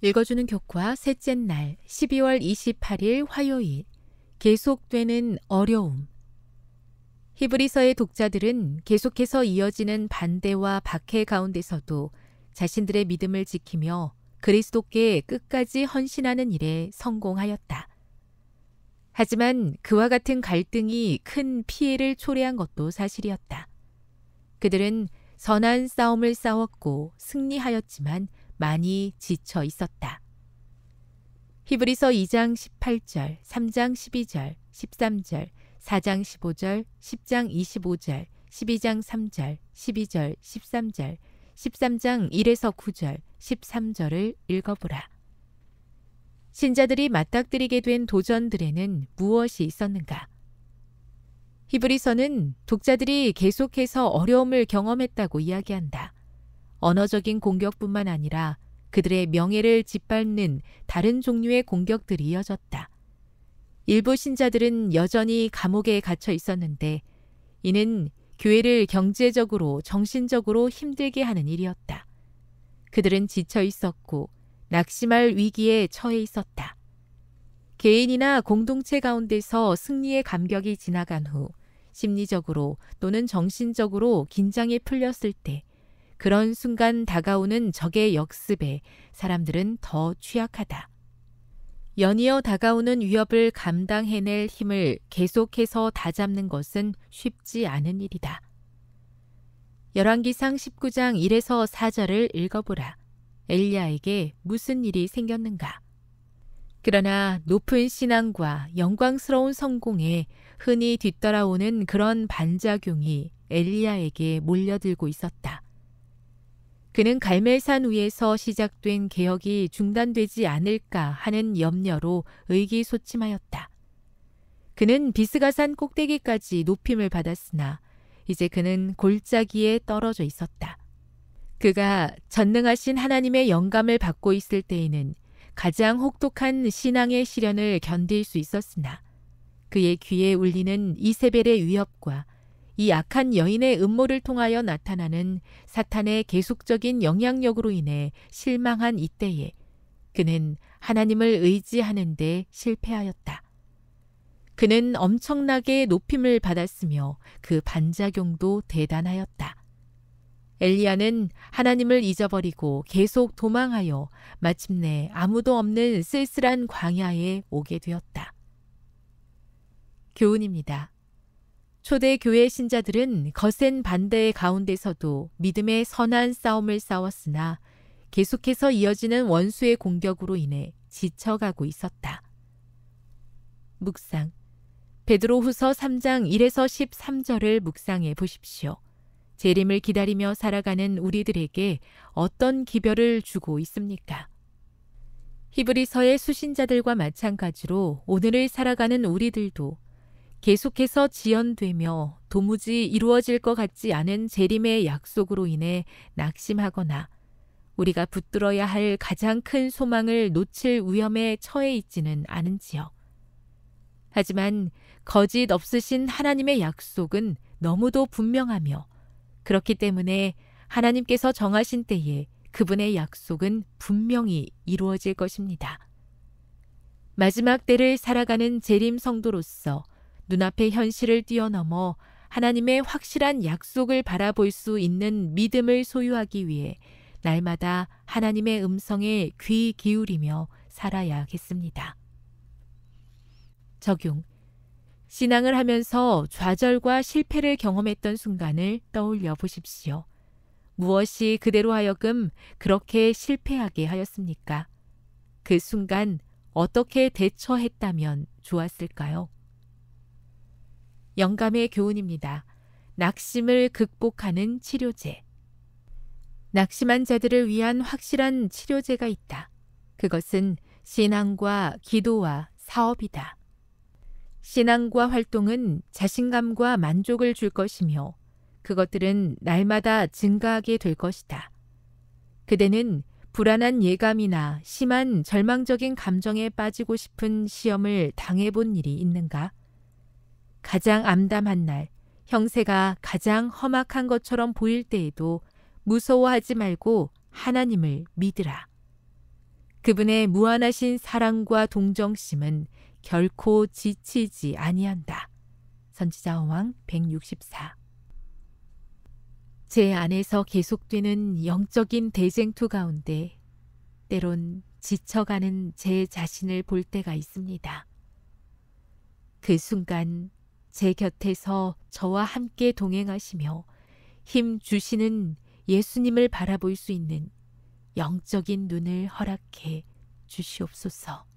읽어주는 교과 셋째 날 12월 28일 화요일 계속되는 어려움. 히브리서의 독자들은 계속해서 이어지는 반대와 박해 가운데서도 자신들의 믿음을 지키며 그리스도께 끝까지 헌신하는 일에 성공하였다. 하지만 그와 같은 갈등이 큰 피해를 초래한 것도 사실이었다. 그들은 선한 싸움을 싸웠고 승리하였지만 많이 지쳐 있었다. 히브리서 2장 18절, 3장 12절, 13절, 4장 15절, 10장 25절, 12장 3절, 12절, 13절, 13장 1에서 9절, 13절을 읽어보라. 신자들이 맞닥뜨리게 된 도전들에는 무엇이 있었는가? 히브리서는 독자들이 계속해서 어려움을 경험했다고 이야기한다. 언어적인 공격뿐만 아니라 그들의 명예를 짓밟는 다른 종류의 공격들이 이어졌다. 일부 신자들은 여전히 감옥에 갇혀 있었는데 이는 교회를 경제적으로 정신적으로 힘들게 하는 일이었다. 그들은 지쳐 있었고 낙심할 위기에 처해 있었다. 개인이나 공동체 가운데서 승리의 감격이 지나간 후 심리적으로 또는 정신적으로 긴장이 풀렸을 때 그런 순간 다가오는 적의 역습에 사람들은 더 취약하다. 연이어 다가오는 위협을 감당해낼 힘을 계속해서 다잡는 것은 쉽지 않은 일이다. 열왕기상 19장 1에서 4절을 읽어보라. 엘리야에게 무슨 일이 생겼는가? 그러나 높은 신앙과 영광스러운 성공에 흔히 뒤따라오는 그런 반작용이 엘리야에게 몰려들고 있었다. 그는 갈멜산 위에서 시작된 개혁이 중단되지 않을까 하는 염려로 의기소침하였다. 그는 비스가산 꼭대기까지 높임을 받았으나 이제 그는 골짜기에 떨어져 있었다. 그가 전능하신 하나님의 영감을 받고 있을 때에는 가장 혹독한 신앙의 시련을 견딜 수 있었으나 그의 귀에 울리는 이세벨의 위협과 이 악한 여인의 음모를 통하여 나타나는 사탄의 계속적인 영향력으로 인해 실망한 이때에 그는 하나님을 의지하는 데 실패하였다. 그는 엄청나게 높임을 받았으며 그 반작용도 대단하였다. 엘리야는 하나님을 잊어버리고 계속 도망하여 마침내 아무도 없는 쓸쓸한 광야에 오게 되었다. 교훈입니다. 초대 교회 신자들은 거센 반대의 가운데서도 믿음의 선한 싸움을 싸웠으나 계속해서 이어지는 원수의 공격으로 인해 지쳐가고 있었다. 묵상. 베드로후서 3장 1에서 13절을 묵상해 보십시오. 재림을 기다리며 살아가는 우리들에게 어떤 기별을 주고 있습니까? 히브리서의 수신자들과 마찬가지로 오늘을 살아가는 우리들도 계속해서 지연되며 도무지 이루어질 것 같지 않은 재림의 약속으로 인해 낙심하거나 우리가 붙들어야 할 가장 큰 소망을 놓칠 위험에 처해 있지는 않은지요. 하지만 거짓 없으신 하나님의 약속은 너무도 분명하며 그렇기 때문에 하나님께서 정하신 때에 그분의 약속은 분명히 이루어질 것입니다. 마지막 때를 살아가는 재림 성도로서 눈앞의 현실을 뛰어넘어 하나님의 확실한 약속을 바라볼 수 있는 믿음을 소유하기 위해 날마다 하나님의 음성에 귀 기울이며 살아야겠습니다. 적용. 신앙을 하면서 좌절과 실패를 경험했던 순간을 떠올려 보십시오. 무엇이 그대로 하여금 그렇게 실패하게 하였습니까? 그 순간 어떻게 대처했다면 좋았을까요? 영감의 교훈입니다. 낙심을 극복하는 치료제. 낙심한 자들을 위한 확실한 치료제가 있다. 그것은 신앙과 기도와 사업이다. 신앙과 활동은 자신감과 만족을 줄 것이며 그것들은 날마다 증가하게 될 것이다. 그대는 불안한 예감이나 심한 절망적인 감정에 빠지고 싶은 시험을 당해본 일이 있는가? 가장 암담한 날, 형세가 가장 험악한 것처럼 보일 때에도 무서워하지 말고 하나님을 믿으라. 그분의 무한하신 사랑과 동정심은 결코 지치지 아니한다. 선지자어왕 164. 제 안에서 계속되는 영적인 대쟁투 가운데 때론 지쳐가는 제 자신을 볼 때가 있습니다. 그 순간 제 곁에서 저와 함께 동행하시며 힘 주시는 예수님을 바라볼 수 있는 영적인 눈을 허락해 주시옵소서.